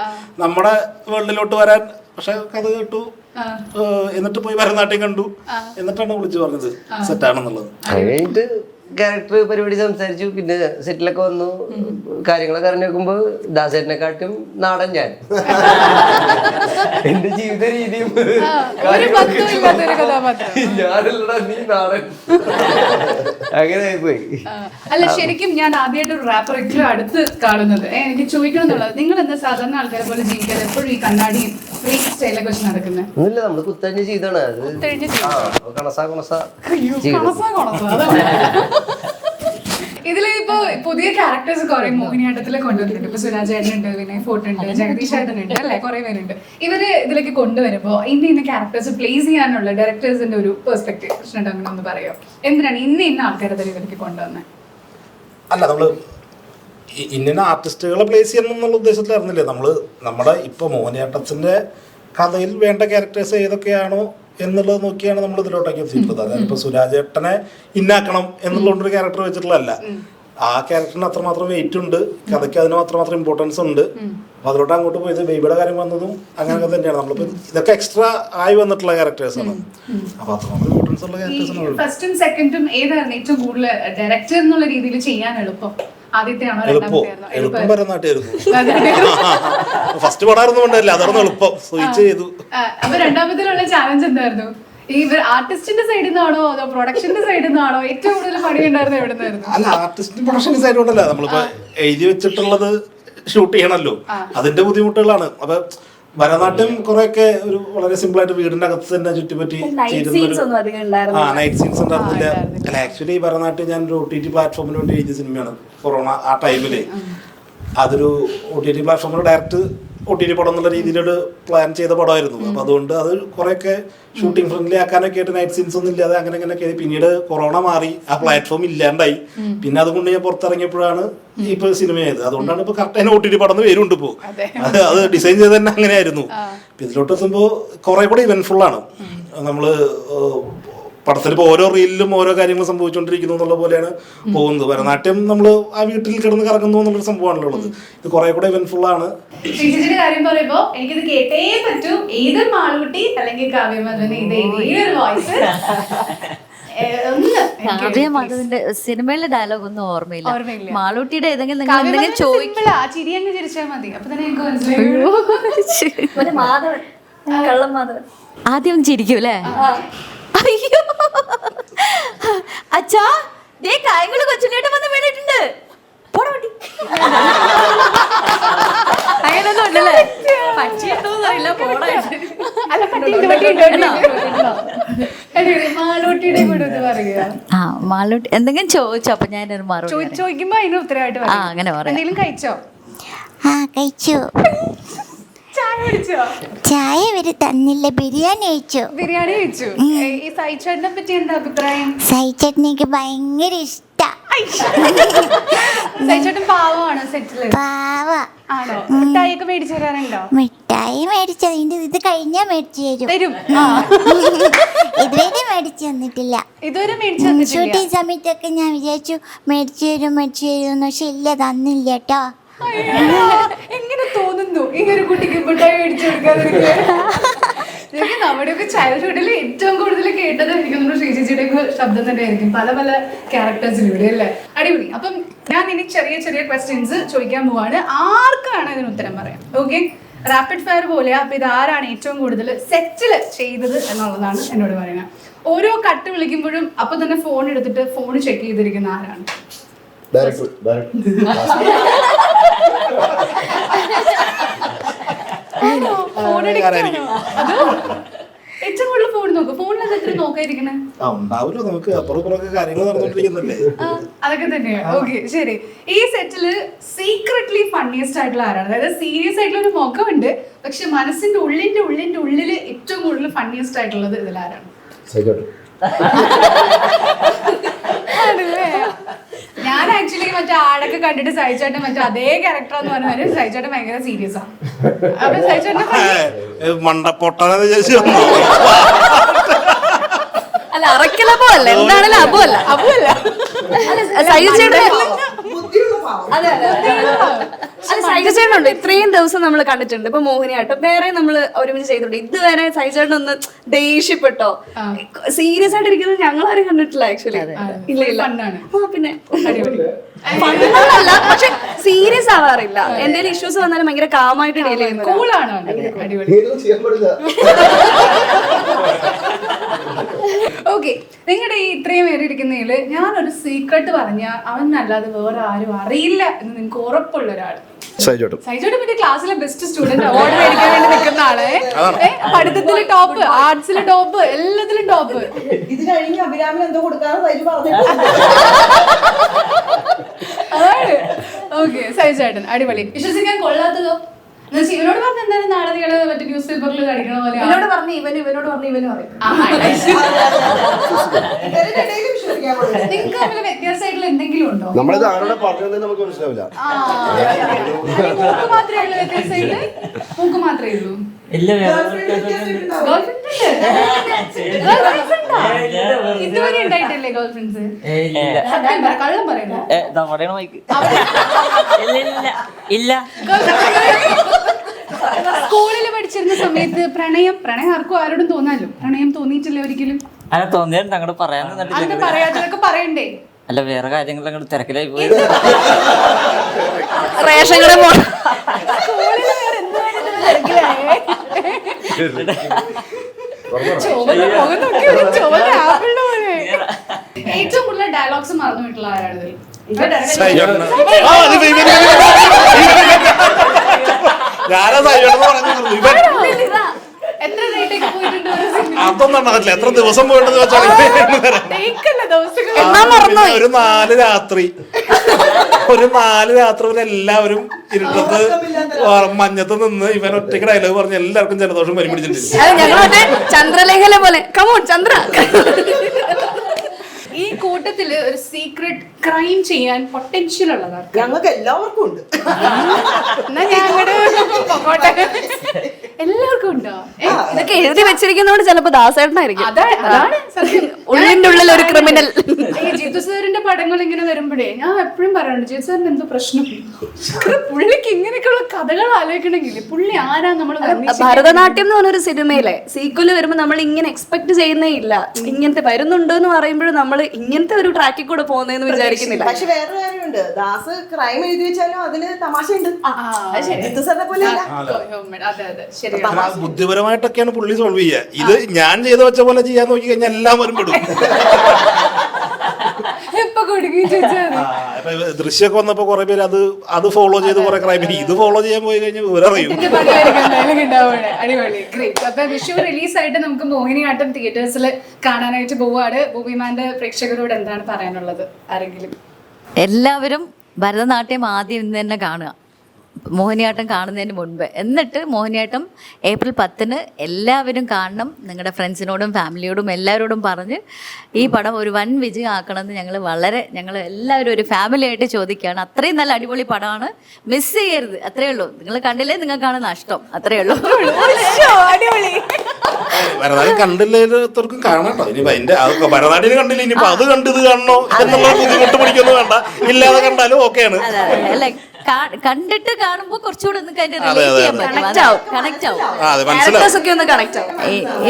നമ്മുടെ വേൾഡിലോട്ട് വരാൻ. പക്ഷെ കഥ കേട്ടു, എന്നിട്ട് പോയി ഭരതനാട്യം കണ്ടു, എന്നിട്ടാണ് വിളിച്ചു പറഞ്ഞത് സെറ്റാണെന്നുള്ളത്. കഴിഞ്ഞിട്ട് ക്യാരക്ടർ പരിപാടി സംസാരിച്ചു. പിന്നെ സെറ്റിലൊക്കെ വന്നു, കാര്യങ്ങളൊക്കെ അറിഞ്ഞു നോക്കുമ്പോ ദാസേട്ടനെക്കാട്ടും നാടൻ ഞാൻ. എന്റെ ജീവിത രീതിയും ഞാനല്ലടാ നീ നാടൻ, അങ്ങനെ പോയി. അല്ല ശരിക്കും ഞാൻ ആദ്യമായിട്ട് ഒരു റാപ്പർ ഏറ്റവും അടുത്ത് കാണുന്നത്. എനിക്ക് ചോദിക്കണം എന്നുള്ളത്, നിങ്ങൾ എന്താ സാധാരണ ആൾക്കാരെ പോലെ ജീവിക്കാതെ എപ്പോഴും ഈ കണ്ണാടിയും ഫ്രീ സ്റ്റൈലൊക്കെ വെച്ച് നടക്കുന്നത്? ഒന്നുമില്ല, നമ്മള് കുത്തഴിഞ്ഞ ചെയ്താണ് അത്. ഇതില് ഇപ്പൊ പുതിയ ക്യാരക്ടേഴ്സ് കുറെ മോഹിനിയാട്ടത്തില് കൊണ്ടുവന്നിട്ടുണ്ട്. ഇപ്പൊ സുരാജ് ചേട്ടനുണ്ട്, വിനയ് ഫോർട്ട് ഉണ്ട്, ജഗദീഷ് ചേട്ടനുണ്ട്, അല്ലെ കുറെ പേരുണ്ട്. ഇവര് ഇതിലേക്ക് കൊണ്ടുവരുമ്പോ ഇന്ന ക്യാരക്ടേഴ്സ് പ്ലേസ് ചെയ്യാനുള്ള ഡയറക്ടേഴ്സിന്റെ ഒരു പെർസ്പെക്ടീവ് കൃഷ്ണൻ അങ്ങനെ ഒന്ന് പറയോ? എന്തിനാണ് ഇന്ന ആൾക്കാരെ ഇതിലേക്ക് കൊണ്ടുവന്നത്? അല്ല നമ്മള് ഇന്ന ആർട്ടിസ്റ്റുകളെ പ്ലേസ് ചെയ്യണം എന്നുള്ള ഉദ്ദേശത്തിലായിരുന്നില്ലേ നമ്മള്. നമ്മുടെ ഇപ്പൊ മോഹിനിയാട്ടത്തിന്റെ കഥയിൽ വേണ്ട ക്യാരക്ടേഴ്സ് ഏതൊക്കെയാണോ എന്നുള്ളത് നോക്കിയാണ് നമ്മൾ ഇതിലോട്ടൊക്കെ എത്തിയിട്ടുള്ളത്. അതായത് ഇപ്പൊ സുരാജേട്ടനെ ഇന്നാക്കണം എന്നുള്ളൊരു ക്യാരക്ടർ വെച്ചിട്ടുള്ളതല്ല. ആ ക്യാരക്ടറിന് അത്രമാത്രം വെയിറ്റ് ഉണ്ട്, കഥയ്ക്ക് അതിന് മാത്രം ഇമ്പോർട്ടൻസ് ഉണ്ട്. അപ്പൊ അതിലോട്ട് അങ്ങോട്ട് പോയത് ബേബിയുടെ കാര്യം വന്നതും അങ്ങനെയൊക്കെ തന്നെയാണ്. നമ്മളിപ്പോ ഇതൊക്കെ എക്സ്ട്രാ ആയി വന്നിട്ടുള്ള ക്യാരക്ടേഴ്സാണ്. അപ്പൊ അത്രമാത്രം ഇമ്പോർട്ടൻസ് ഉള്ള ക്യാരക്ടേഴ്സാണ്. ഫസ്റ്റും സെക്കൻഡും ഏതായിരുന്നു ഏറ്റവും കൂടുതൽ ഡയറക്ടർ എന്നുള്ള രീതിയിൽ ചെയ്യാൻ എളുപ്പം? എളുപ്പം ഭരതനാട്യമായിരുന്നു. ഫസ്റ്റ് പടായിരുന്നു കൊണ്ടല്ല, അതായിരുന്നു എളുപ്പം, സ്വിച്ച് ചെയ്തു. അപ്പൊ രണ്ടാമത്തിലുള്ള ചാലഞ്ച് എന്തായിരുന്നു? ഈ ആർട്ടിസ്റ്റിന്റെ സൈഡിൽ നിന്നാണോ അതോ പ്രൊഡക്ഷന്റെ സൈഡിൽ നിന്നാണോ ഏറ്റവും കൂടുതൽ പണി ഉണ്ടായിരുന്നത്? എവിടെ നിന്നായിരുന്നു? അല്ല ആർട്ടിസ്റ്റിന്റെ പ്രൊഡക്ഷന്റെ സൈഡ് കൊണ്ടല്ല, നമ്മളിപ്പോ എഴുതി വെച്ചിട്ടുള്ളത് ഷൂട്ട് ചെയ്യണല്ലോ, അതിന്റെ ബുദ്ധിമുട്ടുകളാണ്. അപ്പൊ ഭരതനാട്യം കുറെയൊക്കെ ഒരു വളരെ സിമ്പിൾ ആയിട്ട് വീടിന്റെ അകത്ത് തന്നെ ചുറ്റിപ്പറ്റി നൈറ്റ് സീൻസ് ഉണ്ടായിരുന്നില്ല. അല്ല ആക്ച്വലി ഭരതനാട്യം ഞാൻ ഒരു OTT പ്ലാറ്റ്ഫോമിന് വേണ്ടി എഴുതിയ സിനിമയാണ്. കൊറോണ ആ ടൈമില് അതൊരു OTT പ്ലാറ്റ്ഫോമിൽ ഡയറക്റ്റ് OTT പടം എന്നുള്ള രീതിയിലൊരു പ്ലാൻ ചെയ്ത പടമായിരുന്നു. അപ്പൊ അതുകൊണ്ട് അത് കുറെയൊക്കെ ഷൂട്ടിംഗ് ഫ്രണ്ട്ലി ആക്കാനൊക്കെ ആയിട്ട് നൈറ്റ് സീൻസ് ഒന്നും ഇല്ലാതെ അങ്ങനെ അങ്ങനെയൊക്കെ. പിന്നീട് കൊറോണ മാറി, ആ പ്ലാറ്റ്ഫോം ഇല്ലാണ്ടായി. പിന്നെ അതുകൊണ്ട് ഞാൻ പുറത്തിറങ്ങിയപ്പോഴാണ് ഇപ്പൊ സിനിമയായത്. അതുകൊണ്ടാണ് ഇപ്പൊ കറക്റ്റ് OTT പടം വരുന്നുണ്ട്. ഇപ്പോ അത് ഡിസൈൻ ചെയ്ത് തന്നെ അങ്ങനെയായിരുന്നു. ഇതിലോട്ട് എത്തുമ്പോ കുറെ കൂടെ ഇവന്റ്ഫുൾ ആണ്. നമ്മള് പടത്തിൽ ഇപ്പോൾ ഓരോ റീലിലും ഓരോ കാര്യങ്ങൾ സംഭവിച്ചുകൊണ്ടിരിക്കുന്നു എന്നുള്ള പോലെയാണ് പോകുന്നത്. ഭരതനാട്യം നമ്മൾ ആ വീട്ടിൽ കിടന്ന് കറങ്ങുന്നു എന്നുള്ളൊരു സംഭവമാണല്ലോ ഉള്ളത്. ഇത് കുറെ കൂടെ ഇവന്റ്ഫുൾ ആണ്. കാര്യം പറയുമ്പോ എനിക്കിത് കേട്ടേ പറ്റൂ. ഏത് മാളൂട്ടി അല്ലെങ്കിൽ കാവ്യമധുവിന്റെ ഏതൊരു വോയിസ് കാവ്യമാധവന്റെ സിനിമയിലെ ഡയലോഗ് ഒന്നും ഓർമ്മയില്ല. മാളൂട്ടിയുടെ ഏതെങ്കിലും ചോദിക്കില്ല, ചിരി അങ്ങ് ചിരിച്ചാൽ മതി. അപ്പൊ തന്നെ എനിക്ക് മനസ്സിലായി മാധവൻ, കള്ളം മാധവൻ ആദ്യം ചിരിക്കും അല്ലേ? അയ്യോ അച്ഛാ, കായങ്ങള് കൊച്ചിനേട്ട് വന്ന് വീണിട്ടുണ്ട്. പോടാ അങ്ങനെയൊന്നും ഉണ്ടല്ലേ? പക്ഷിയുണ്ടോന്ന് അറിയില്ല, പോടായിട്ട്. അല്ല, പട്ടിയുണ്ട്, പട്ടിയുണ്ട്. അടിപൊളി. മാളൂട്ടിയുടെ കൂടെ ഒന്ന് പറയുക. ആ, മാളൂട്ടി എന്തെങ്കിലും ചോദിച്ചോ, അപ്പൊ ഞാനൊരു മറുപടി പറയാം. ചോദിക്കുമ്പോ അതിന് ഉത്തരവായിട്ട് ആ, അങ്ങനെ പറയാം. എന്തെങ്കിലും കഴിച്ചോ? കഴിച്ചു. ചായ കുടിച്ചോ? ചായ ഇവര് തന്നില്ല, ബിരിയാണി കഴിച്ചു. ബിരിയാണി കഴിച്ചു. ഈ സൈച്ചേട്ടനെ പറ്റി എന്താ അഭിപ്രായം? സൈച്ചേട്ടനിക്ക് ഭയങ്കര ഇഷ്ട. സൈച്ചേട്ടൻ പാവമാണോ സെറ്റില്? പാവ. ആണോ? മിഠായിയൊക്കെ മേടിച്ചു തരാറുണ്ടോ? മിഠായി മേടിച്ചു, ഇത് കഴിഞ്ഞാ മേടിച്ചു തരും. ഇതുവരെ മേടിച്ചു തന്നിട്ടില്ല. ഇതുവരെ മേടിച്ചു തന്നിട്ടില്ല. ഷൂട്ടിംഗ് സമയത്തൊക്കെ ഞാൻ വിചാരിച്ചു മേടിച്ചു തരും പക്ഷെ ഇല്ല, തന്നില്ല കേട്ടോ. എങ്ങനെ തോന്നുന്നു ഈ ഒരു കുട്ടിക്ക് മിഠായി മേടിച്ചു കൊടുക്കാതിരിക്കാൻ? നമ്മുടെയൊക്കെ ചൈൽഡ്ഹുഡിൽ ഏറ്റവും കൂടുതൽ കേട്ടത് എനിക്ക് നമ്മുടെ ശ്രീജിയുടെ ശബ്ദം തന്നെ ആയിരിക്കും, പല പല ക്യാരക്ടേഴ്സിലൂടെ അല്ലേ? അടിപൊളി. അപ്പം ഞാൻ ഇനി ചെറിയ ചെറിയ ക്വസ്റ്റ്യൻസ് ചോദിക്കാൻ പോവാണ്. ആർക്കാണ് ഇതിന് ഉത്തരം പറയാം? ഓക്കെ, റാപ്പിഡ് ഫയർ പോലെ. അപ്പൊ ഇത് ആരാണ് ഏറ്റവും കൂടുതൽ സെറ്റില് ചെയ്തത് എന്നുള്ളതാണ് എന്നോട് പറയുന്നത്. ഓരോ കട്ട് വിളിക്കുമ്പോഴും അപ്പൊ തന്നെ ഫോൺ എടുത്തിട്ട് ഫോൺ ചെക്ക് ചെയ്തിരിക്കുന്ന ആരാണ്? ഏറ്റവും കൂടുതൽ ഫോൺ നോക്കും. ഫോണിൽ എത്ര നോക്കാതിരിക്കണേ? ഉണ്ടാവില്ല, നമുക്ക് അപ്പുറമൊക്കെ കാര്യങ്ങൾ നടന്നുകൊണ്ടിരിക്കുന്നല്ലേ. അതൊക്കെ തന്നെയാണ്. ഓക്കെ, ശരി. ഈ സെറ്റില് സീക്രട്ട്ലി ഫണ്ണിയസ്റ്റ് ആയിട്ടുള്ള ആരാണ്? അതായത് സീരിയസ് ആയിട്ടുള്ള ഒരു മുഖമുണ്ട്, പക്ഷെ മനസ്സിന്റെ ഉള്ളില് ഏറ്റവും കൂടുതൽ ഫണ്ണിയസ്റ്റ് ആയിട്ടുള്ളത് ഇതിലാരാണ്? ഞാൻ ആക്ച്വലി മറ്റേ ആടൊക്കെ കണ്ടിട്ട് സൈച്ചേട്ടൻ മറ്റേ അതേ ക്യാരക്ടർ എന്ന് പറഞ്ഞാൽ സൈച്ചേട്ടൻ ഭയങ്കര സീരിയസ് ആണ്. അപ്പൊ സൈച്ചേട്ടൻ മണ്ടപ്പൊട്ടാണെന്ന് അല്ല, അറക്കൽ അബോ അല്ല, എന്താണേലും അബോ അല്ല. സൈജേട്ടനുണ്ട്. ഇത്രയും ദിവസം നമ്മൾ കണ്ടിട്ടുണ്ട്. ഇപ്പൊ മോഹിനിയാട്ടം വേറെ നമ്മൾ ഒരുമിച്ച് ചെയ്തിട്ടുണ്ട്. ഇതുവരെ സൈജേട്ടൻ ഒന്ന് ദേഷ്യപ്പെട്ടോ സീരിയസ് ആയിട്ട് ഇരിക്കുന്നത് ഞങ്ങൾ ആരും കണ്ടിട്ടില്ല ആക്ച്വലി. ഇല്ല. പിന്നെ ഫണ്ണല്ല, പക്ഷെ സീരിയസ് ആവാറില്ല. എന്തെങ്കിലും ഇഷ്യൂസ് വന്നാലും ഭയങ്കര കാമായിട്ട് ഡീൽ ചെയ്യുന്നത്. കൂളാണ്. ഓക്കെ, നിങ്ങളുടെ ഈ ഇത്രയും പേര് ഇരിക്കുന്നതില് ഞാനൊരു സീക്രട്ട് പറഞ്ഞ അവനല്ലാതെ വേറെ ആരും അറിയില്ല എന്ന് നിങ്ങൾക്ക് ഉറപ്പുള്ള ഒരാൾ? സൈജോട്ടൻ പിന്നെ ക്ലാസ്സിലെ ബെസ്റ്റ് സ്റ്റുഡന്റ് അവാർഡ് മേടിക്കാൻ വേണ്ടി നിൽക്കുന്ന ആള്. പഠിത്തത്തില് ടോപ്പ്, ആർട്സില് ടോപ്പ്, എല്ലാത്തിലും ടോപ്പ്. ഇത് കഴിഞ്ഞ് അഭിരാമിന് എന്തോ കൊടുക്കാതെ സൈജു പറഞ്ഞു. അതാണ്. ഓക്കെ, സൈജേട്ടൻ അടിപൊളി. വിശ്വസിക്കാൻ കൊള്ളാത്തതോ? ഇവനോട് പറഞ്ഞ എന്തായാലും നാടകങ്ങള് മറ്റേ ന്യൂസ് പേപ്പറിൽ കാണിക്കണ പോലെ. ഇവനോട് പറഞ്ഞു ഇവനോട് പറഞ്ഞു പറയും. നിങ്ങൾക്ക് തമ്മിൽ വ്യത്യാസമായിട്ടുള്ള എന്തെങ്കിലും ഉണ്ടോ? നമ്മളിത് ആരോടെ പറഞ്ഞത് നമുക്ക് മനസ്സിലാവില്ല. മൂക്ക് മാത്രമേ ഉള്ളൂ വ്യത്യാസമായിട്ട്? മൂക്ക് മാത്രമേ ഉള്ളൂ? ഇല്ല, ഇതുവരെ ഉണ്ടായിട്ടില്ലേ ഗേൾ ഫ്രണ്ട്സ്? കള്ളം പറയുന്നു. സ്കൂളിൽ പഠിച്ചിരുന്ന സമയത്ത് പ്രണയം ആർക്കും ആരോടും തോന്നാലോ? പ്രണയം തോന്നിയിട്ടില്ല ഒരിക്കലും? തോന്നിയാൽ പറയാത്തതൊക്കെ പറയണ്ടേ? അല്ല, വേറെ കാര്യങ്ങൾ അങ്ങോട്ട് തിരക്കിലായി പോയി. റേഷൻ കട ഏറ്റവും കൂടുതൽ ഡയലോഗ്സ് മറന്നു പോയിട്ടുള്ള ആരാണ്? എത്ര ഡേറ്റൊക്കെ പോയിട്ടുണ്ട്? അതൊന്നും എത്ര ദിവസം പോയിട്ടെന്ന് വെച്ചാൽ ഒരു 4 രാത്രി എല്ലാവരും ഇരുട്ടത്ത് മഞ്ഞത്ത് നിന്ന് ഇവൻ ഒറ്റയ്ക്ക് ഡയലോഗ് പറഞ്ഞ് എല്ലാവർക്കും ജലദോഷം വരി പിടിച്ചിട്ടുണ്ട്. ഞങ്ങൾ ചന്ദ്രലേഖല പോലെ കമോൺ ചന്ദ്ര. ഈ കൂട്ടത്തില് ഒരു സീക്രട്ട് ക്രൈം ചെയ്യാൻ പൊട്ടൻഷ്യൽ ഉള്ളതാണ്. ഞങ്ങൾക്ക് എല്ലാവർക്കും ഉണ്ട്. എല്ലാവർക്കും ഉണ്ടോ? ഇതൊക്കെ എഴുതി വെച്ചിരിക്കുന്നോണ്ട് ചിലപ്പോ ദാസേട്ടനായിരിക്കും. അതാണ് ഉള്ളിന്റെ ഉള്ളിൽ ഒരു ക്രിമിനൽ. ഈ ജിത്തു സാറിന്റെ പടങ്ങൾ ഇങ്ങനെ വരുമ്പോഴേ ഞാൻ എപ്പോഴും പറയാറുണ്ട്, ജിത്തു സാറിന് എന്തോ പ്രശ്നം. പുള്ളിക്ക് ഇങ്ങനെയൊക്കെയുള്ള കഥകൾ ആലോചിക്കണമെങ്കിൽ പുള്ളി ആരാ നമ്മൾ? ഭരതനാട്യം എന്ന് പറഞ്ഞൊരു സിനിമയിലെ സീക്വല് വരുമ്പോ നമ്മൾ ഇങ്ങനെ എക്സ്പെക്ട് ചെയ്യുന്നേ ഇല്ല. ഇങ്ങനത്തെ വരുന്നുണ്ട് എന്ന് പറയുമ്പോഴും നമ്മൾ ഇങ്ങനത്തെ ഒരു ട്രാക്കിൽ കൂടെ പോകുന്നതെന്ന് വിചാരിക്കുന്നില്ല. പക്ഷെ വേറൊരു കാര്യമുണ്ട്, ദാസ് ക്രൈം എഴുതി വെച്ചാലും അതിന് തമാശയുണ്ട്. പോലെ ബുദ്ധിപരമായിട്ടൊക്കെയാണ് പുള്ളി സോൾവ് ചെയ്യുക. ഇത് ഞാൻ ചെയ്ത് വെച്ച പോലെ ചെയ്യാൻ നോക്കി കഴിഞ്ഞാൽ എല്ലാം വരും പെടും. ഇപ്പൊ കൊടുക്കുകയും ചോദിച്ചാൽ ഇപ്പൊ ദൃശ്യമൊക്കെ വന്നപ്പോ കുറെ പേര് അത് ഫോളോ ചെയ്ത് കുറെ ക്രൈം ഇത് ഫോളോ ചെയ്യാൻ പോയി കഴിഞ്ഞാൽ വിവരറിയും. അടിപൊളി, ഗ്രേറ്റ്. അപ്പൊ വിഷു റിലീസായിട്ട് നമുക്ക് മോഹിനിയാട്ടം തിയേറ്റേഴ്സിൽ കാണാനായിട്ട് പോവാണ്. ഭൂമിമാന്റെ പ്രേക്ഷകരോട് എന്താണ് പറയാനുള്ളത്? ആരെങ്കിലും? എല്ലാവരും ഭരതനാട്യം ആദ്യം ഇന്ന് തന്നെ കാണുക, മോഹിനിയാട്ടം കാണുന്നതിന് മുൻപ്. എന്നിട്ട് മോഹിനിയാട്ടം ഏപ്രിൽ 10 എല്ലാവരും കാണണം. നിങ്ങളുടെ ഫ്രണ്ട്സിനോടും ഫാമിലിയോടും എല്ലാവരോടും പറഞ്ഞ് ഈ പടം ഒരു വൻ വിജയം ആക്കണമെന്ന് ഞങ്ങൾ എല്ലാവരും ഒരു ഫാമിലി ആയിട്ട് ചോദിക്കുകയാണ്. അത്രയും നല്ല അടിപൊളി പടമാണ്, മിസ് ചെയ്യരുത്. അത്രയേ ഉള്ളൂ. നിങ്ങൾ കണ്ടില്ലേ നിങ്ങൾക്കാണ് നഷ്ടം, അത്രയേ ഉള്ളൂ. അടിപൊളി. ഭരതനാട്യം കണ്ടില്ലാത്തവർക്കും കാണാട്ടോ. ഇനി ഭരതനാട്യം കണ്ടില്ല, ഇനിയിപ്പോ അത് കണ്ടിത് കാണണോ എന്നുള്ള ബുദ്ധിമുട്ട് പിടിക്കൊന്നും വേണ്ട. ഇല്ലാതെ കണ്ടാലും ഓക്കെയാണ്. അല്ല, കണ്ടിട്ട് കാണുമ്പോൾ കുറച്ചുകൂടെ കണക്ട് ആവും,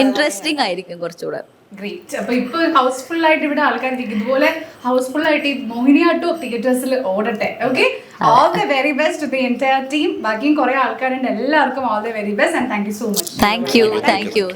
ഇൻട്രസ്റ്റിംഗ് ആയിരിക്കും കുറച്ചുകൂടെ. ഗ്രേറ്റ്. അപ്പൊ ഇപ്പൊ ഹൗസ്ഫുൾ ആയിട്ട് ഇവിടെ ആൾക്കാർ ഇതുപോലെ ഹൗസ്ഫുൾ ആയിട്ട് ഈ മോഹിനിയാട്ടം തിയേറ്റേഴ്സിൽ ഓടട്ടെ. Okay, all the very best to the entire team. ബാക്കിയും കുറെ ആൾക്കാരുണ്ട്, എല്ലാവർക്കും all the very best and thank you so much. Thank U.